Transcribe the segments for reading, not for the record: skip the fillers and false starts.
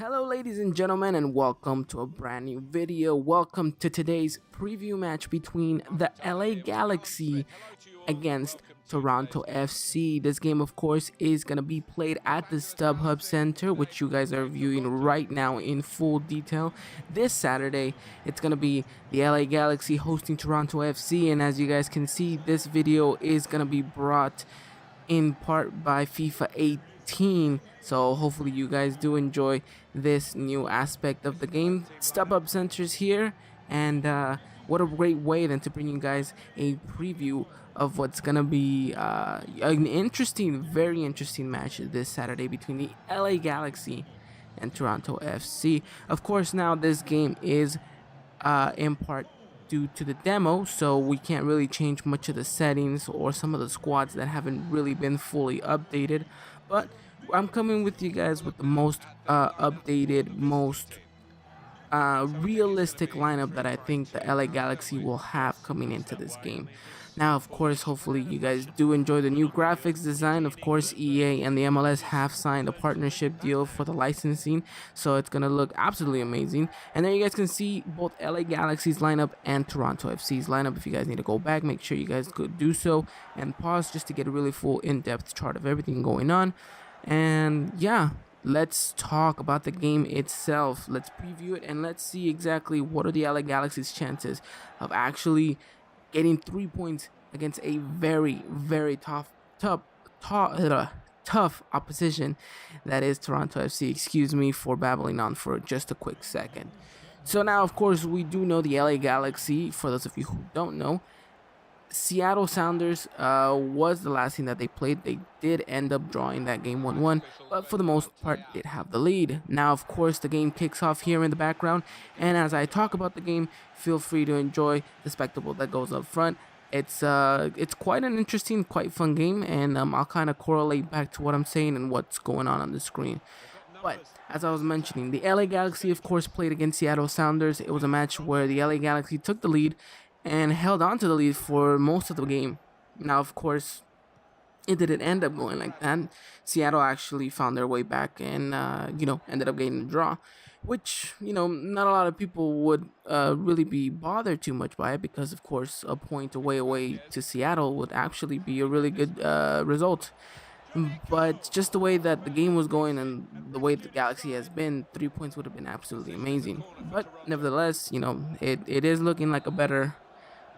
Hello ladies and gentlemen, and welcome to a brand new video. Welcome to today's preview match between the LA Galaxy against Toronto FC. This game of course is going to be played at the StubHub Center, which you guys are viewing right now in full detail. This Saturday it's going to be the LA Galaxy hosting Toronto FC, and as you guys can see, this video is going to be brought in part by FIFA 18, so hopefully you guys do enjoy this new aspect of the game. StubHub Centers here, and what a great way then to bring you guys a preview of what's gonna be an interesting, very interesting match this Saturday between the LA Galaxy and Toronto FC. Of course, now this game is in part due to the demo, so we can't really change much of the settings or some of the squads that haven't really been fully updated, but I'm coming with you guys with the most updated, most realistic lineup that I think the LA Galaxy will have coming into this game. Now, of course, hopefully you guys do enjoy the new graphics design. Of course, EA and the MLS have signed a partnership deal for the licensing, so it's gonna look absolutely amazing. And there you guys can see both LA Galaxy's lineup and Toronto FC's lineup. If you guys need to go back, make sure you guys could do so and pause just to get a really full in-depth chart of everything going on. And yeah, let's talk about the game itself. Let's preview it and let's see exactly what are the LA Galaxy's chances of actually getting 3 points against a very, very tough opposition that is Toronto FC. Excuse me for babbling on for just a quick second. So now, of course, we do know the LA Galaxy. For those of you who don't know, Seattle Sounders was the last team that they played. They did end up drawing that game 1-1, but for the most part did have the lead. Now, of course, the game kicks off here in the background, and as I talk about the game, feel free to enjoy the spectacle that goes up front. It's quite an interesting, quite fun game, and I'll kind of correlate back to what I'm saying and what's going on the screen. But as I was mentioning, the LA Galaxy, of course, played against Seattle Sounders. It was a match where the LA Galaxy took the lead and held on to the lead for most of the game. Now, of course, it didn't end up going like that. Seattle actually found their way back and, ended up getting a draw, which, not a lot of people would really be bothered too much by it because, of course, a point away to Seattle would actually be a really good result. But just the way that the game was going and the way the Galaxy has been, 3 points would have been absolutely amazing. But nevertheless, it is looking like a better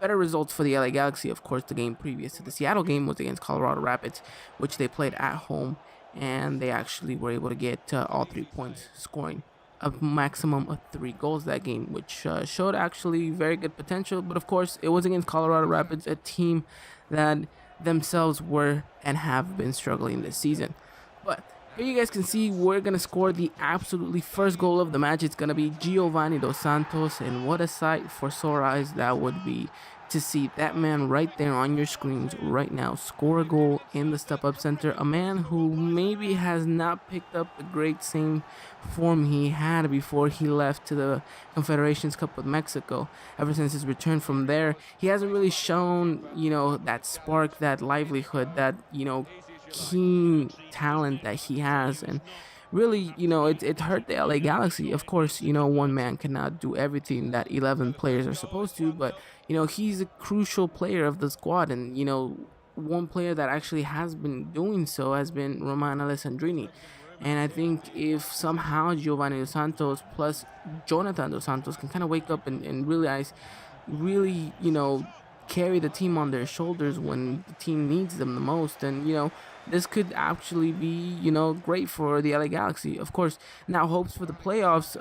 results for the LA Galaxy. Of course, the game previous to the Seattle game was against Colorado Rapids, which they played at home, and they actually were able to get all 3 points, scoring a maximum of 3 goals that game, which showed actually very good potential. But of course, it was against Colorado Rapids, a team that themselves were and have been struggling this season. But here you guys can see we're going to score the absolutely first goal of the match. It's going to be Giovanni Dos Santos, and what a sight for sore eyes that would be to see that man right there on your screens right now score a goal in the StubHub Center. A man who maybe has not picked up the great same form he had before he left to the Confederations Cup with Mexico. Ever since his return from there, he hasn't really shown, that spark, that livelihood, that, keen talent that he has. And really, it hurt the LA Galaxy. Of course, one man cannot do everything that 11 players are supposed to, but he's a crucial player of the squad. And one player that actually has been doing so has been Roman Alessandrini. And I think if somehow Giovanni Dos Santos plus Jonathan Dos Santos can kind of wake up and realize, really, carry the team on their shoulders when the team needs them the most, then this could actually be great for the LA Galaxy. Of course, now hopes for the playoffs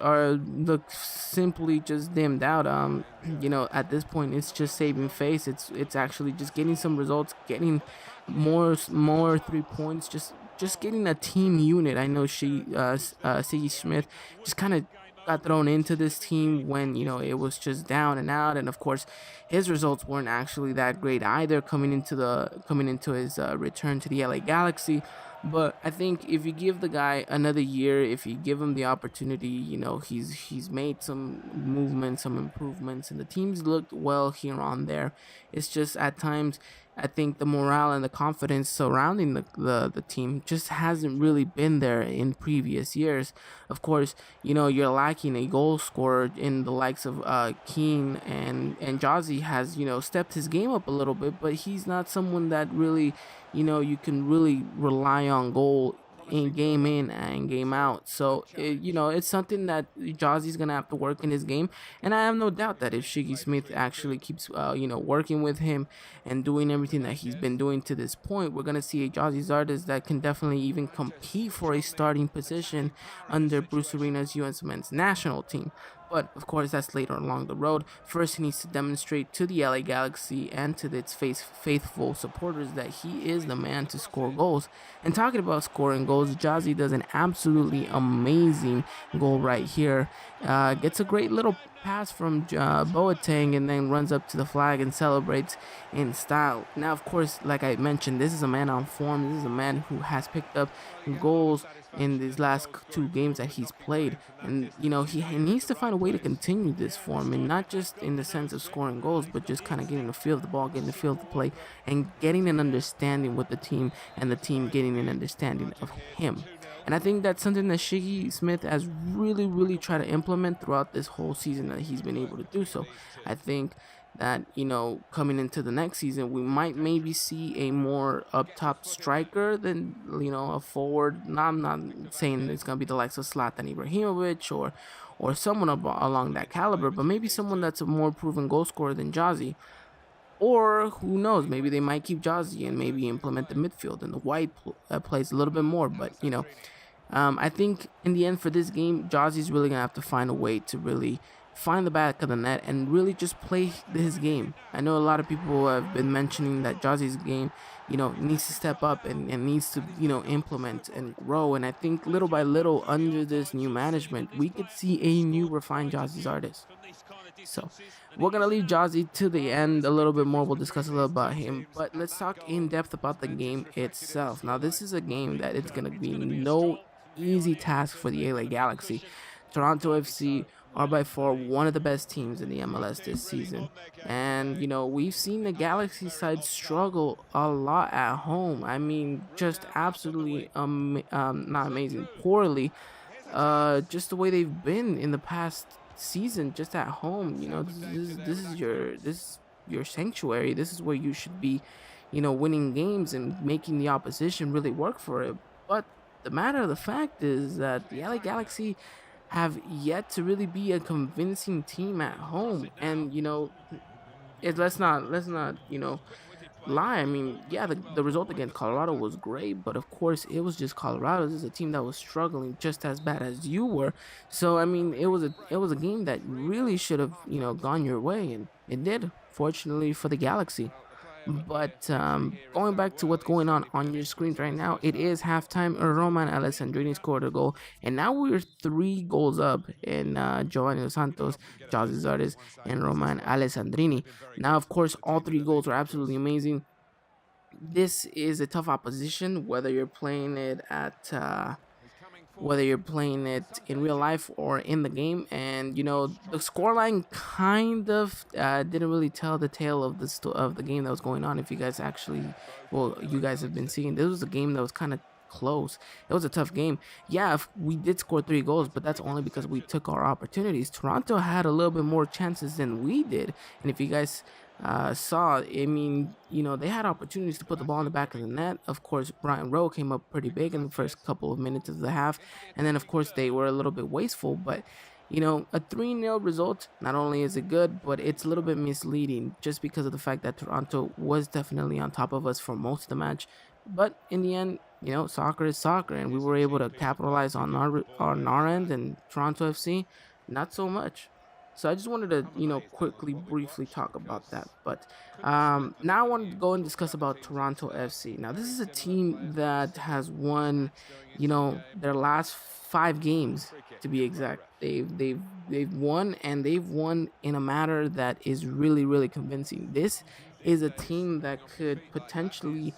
look simply just dimmed out. At this point it's just saving face. It's actually just getting some results, getting more 3 points, just getting a team unit. I know Siggy Smith just kind of got thrown into this team when it was just down and out, and of course his results weren't actually that great either coming into his return to the LA Galaxy. But I think if you give the guy another year, if you give him the opportunity, he's made some movements, some improvements, and the team's looked well here on there. It's just at times I think the morale and the confidence surrounding the team just hasn't really been there in previous years. Of course, you're lacking a goal scorer in the likes of Keane, and Jazzy has stepped his game up a little bit, but he's not someone that really you can really rely on goal in and game out. So it's something that Jazzy's gonna have to work in his game, and I have no doubt that if Shiggy Smith actually keeps working with him and doing everything that he's been doing to this point, we're gonna see a Jazzy Zardes that can definitely even compete for a starting position under Bruce Arena's U.S. men's national team. But of course, that's later along the road. First, he needs to demonstrate to the LA Galaxy and to its faithful supporters that he is the man to score goals. And talking about scoring goals, Jazzy does an absolutely amazing goal right here. Gets a great little pass from Boateng and then runs up to the flag and celebrates in style. Now, of course, like I mentioned, this is a man on form. This is a man who has picked up goals in these last two games that he's played, and he needs to find a way to continue this form, and not just in the sense of scoring goals, but just kind of getting the feel of the ball, getting the feel of the play, and getting an understanding with the team, and the team getting an understanding of him. And I think that's something that Shiggy Smith has really, really tried to implement throughout this whole season that he's been able to do so. I think that coming into the next season, we might maybe see a more up top striker than a forward. Now, I'm not saying it's gonna be the likes of Zlatan Ibrahimovic or someone along that caliber, but maybe someone that's a more proven goal scorer than Jazzy. Or who knows? Maybe they might keep Jazzy and maybe implement the midfield and the wide plays a little bit more. But I think in the end for this game, Jazzy's really gonna have to find a way to really find the back of the net and really just play his game. I know a lot of people have been mentioning that Jazzy's game, needs to step up and needs to, implement and grow. And I think little by little, under this new management, we could see a new refined Jazzy's artist. So we're gonna leave Jazzy to the end a little bit more. We'll discuss a little about him, but let's talk in depth about the game itself. Now, this is a game that it's gonna be no easy task for the LA Galaxy. Toronto FC are by far one of the best teams in the MLS this season. And, we've seen the Galaxy side struggle a lot at home. I mean, just absolutely, not amazing, poorly. Just the way they've been in the past season, just at home. This is your sanctuary. This is where you should be, winning games and making the opposition really work for it. But the matter of the fact is that the LA Galaxy have yet to really be a convincing team at home. And let's not lie. I mean, yeah, the result against Colorado was great, but of course it was just Colorado. This is a team that was struggling just as bad as you were. So I mean, it was a game that really should have gone your way, and it did. Fortunately for the Galaxy. But going back to what's going on your screens right now, it is halftime. Roman Alessandrini scored a goal, and now we're 3 goals up in Giovanni Dos Santos, Jazzy Zardes, and Roman Alessandrini. Now, of course, all 3 goals are absolutely amazing. This is a tough opposition, whether you're playing it in real life or in the game. And the scoreline kind of didn't really tell the tale of the game that was going on. If you guys you guys have been seeing, this was a game that was kind of close. It was a tough game. Yeah, we did score 3 goals, but that's only because we took our opportunities. Toronto had a little bit more chances than we did, and if you guys saw, I mean, they had opportunities to put the ball in the back of the net. Of course, Brian Rowe came up pretty big in the first couple of minutes of the half, and then of course they were a little bit wasteful. But a 3-0 result, not only is it good, but it's a little bit misleading just because of the fact that Toronto was definitely on top of us for most of the match. But in the end, soccer is soccer, and we were able to capitalize on our end, and Toronto FC, not so much. So I just wanted to, quickly, briefly talk about that. But now I want to go and discuss about Toronto FC. Now, this is a team that has won, their last 5 games, to be exact. They've won, and they've won in a manner that is really, really convincing. This is a team that could potentially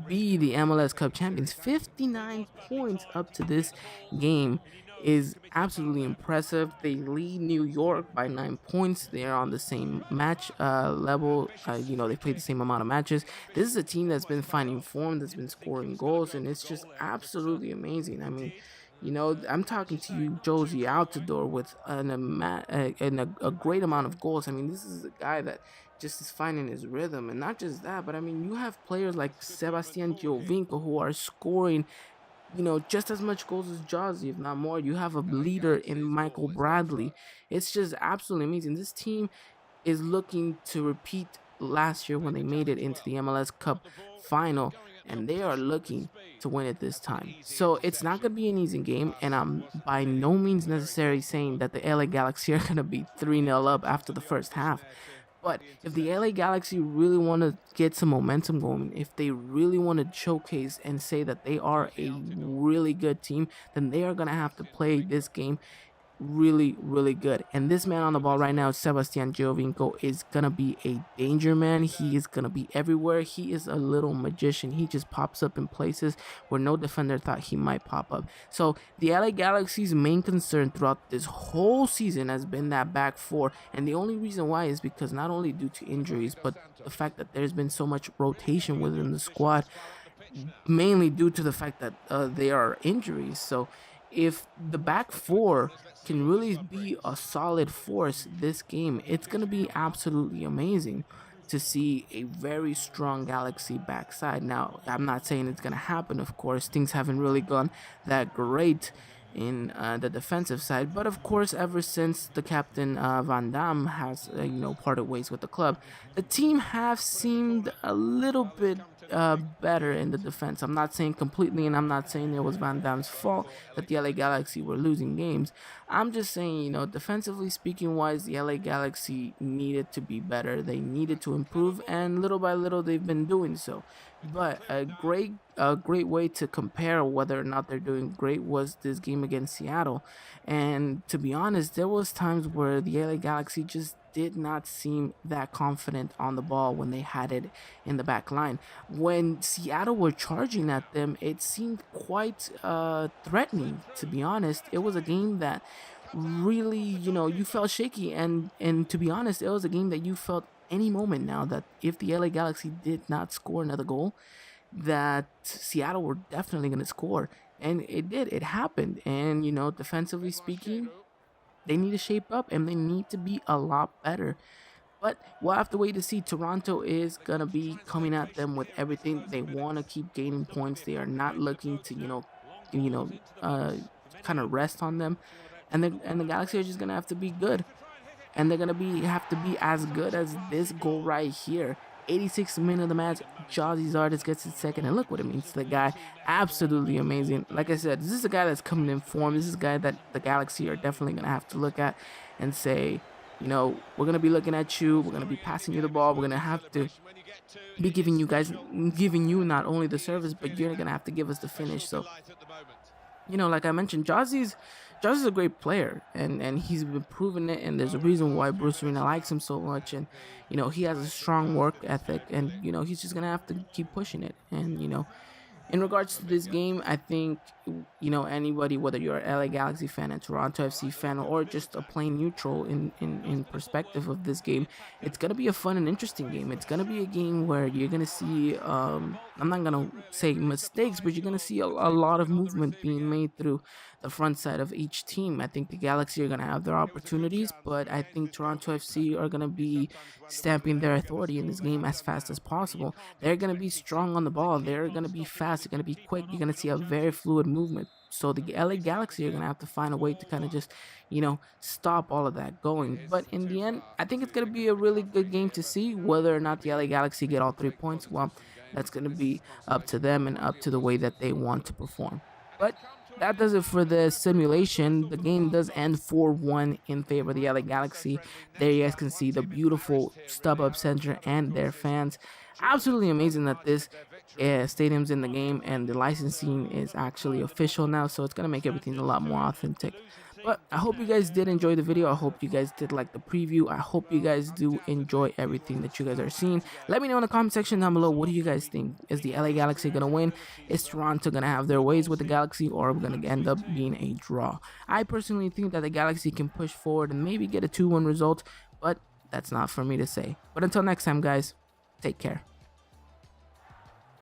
be the MLS Cup champions. 59 points up to this game is absolutely impressive. They lead New York by 9 points. They are on the same match level. They played the same amount of matches. This is a team that's been finding form, that's been scoring goals, and it's just absolutely amazing. I mean, I'm talking to you, Josie Altidore, with a great amount of goals. I mean, this is a guy that just is finding his rhythm, and not just that, but I mean, you have players like Sebastian Giovinco who are scoring just as much goals as Jazzy, if not more. You have a leader in Michael Bradley. It's just absolutely amazing. This team is looking to repeat last year when they made it into the MLS Cup final, and they are looking to win it this time. So it's not going to be an easy game, and I'm by no means necessarily saying that the LA Galaxy are going to be 3-0 up after the first half. But if the LA Galaxy really want to get some momentum going, if they really want to showcase and say that they are a really good team, then they are going to have to play this game really, really good. And this man on the ball right now, Sebastian Giovinco, is gonna be a danger man. He is gonna be everywhere. He is a little magician. He just pops up in places where no defender thought he might pop up. So the LA Galaxy's main concern throughout this whole season has been that back four, and the only reason why is because not only due to injuries, but the fact that there's been so much rotation within the squad, mainly due to the fact that they are injuries. So if the back four can really be a solid force this game, it's going to be absolutely amazing to see a very strong Galaxy backside. Now, I'm not saying it's going to happen, of course. Things haven't really gone that great in the defensive side, but of course, ever since the captain Van Dam has parted ways with the club, the team have seemed a little bit better in the defense. I'm not saying completely, and I'm not saying it was Van Dam's fault that the LA Galaxy were losing games. I'm just saying, defensively speaking wise, the LA Galaxy needed to be better. They needed to improve, and little by little, they've been doing so. But a great way to compare whether or not they're doing great was this game against Seattle. And to be honest, there was times where the LA Galaxy just did not seem that confident on the ball when they had it in the back line. When Seattle were charging at them, it seemed quite threatening. To be honest, it was a game that really, you felt shaky, and to be honest, it was a game that you felt any moment now that if the LA Galaxy did not score another goal, that Seattle were definitely going to score. And it did. It happened. And, defensively speaking, they need to shape up and they need to be a lot better. But we'll have to wait to see. Toronto is going to be coming at them with everything. They want to keep gaining points. They are not looking to, you know, uh, kind of rest on them. And the Galaxy are just going to have to be good, and they're gonna have to be as good as this goal right here. 86th minute of the match, Jazzy Zardes gets his second, and look what it means to the guy. Absolutely amazing. Like I said, this is a guy that's coming in form. This is a guy that the Galaxy are definitely gonna have to look at and say, we're gonna be looking at you. We're gonna be passing you the ball. We're gonna have to be giving you not only the service, but you're gonna have to give us the finish. So like I mentioned, Jazzy's a great player, and he's been proving it. And there's a reason why Bruce Arena likes him so much. And he has a strong work ethic, and he's just gonna have to keep pushing it. And in regards to this game, I think anybody, whether you're an LA Galaxy fan, a Toronto FC fan, or just a plain neutral in perspective of this game, it's gonna be a fun and interesting game. It's gonna be a game where you're gonna see I'm not gonna say mistakes, but you're gonna see a lot of movement being made through the front side of each team. I think the Galaxy are gonna have their opportunities, but I think Toronto FC are gonna be stamping their authority in this game as fast as possible. They're going to be strong on the ball. They're going to be fast. They're going to be quick. You're going to see a very fluid movement. So the LA Galaxy are going to have to find a way to kind of just, stop all of that going. But in the end, I think it's going to be a really good game to see. Whether or not the LA Galaxy get all 3 points, well, that's going to be up to them and up to the way that they want to perform. But that does it for the simulation. The game does end 4-1 in favor of the LA Galaxy. There you guys can see the beautiful StubHub Center and their fans. Absolutely amazing that this stadium's in the game and the licensing is actually official now, so it's going to make everything a lot more authentic. But I hope you guys did enjoy the video. I hope you guys did like the preview. I hope you guys do enjoy everything that you guys are seeing. Let me know in the comment section down below, what do you guys think? Is the LA Galaxy going to win? Is Toronto going to have their ways with the Galaxy, or are we going to end up being a draw? I personally think that the Galaxy can push forward and maybe get a 2-1 result, but that's not for me to say. But until next time, guys, take care.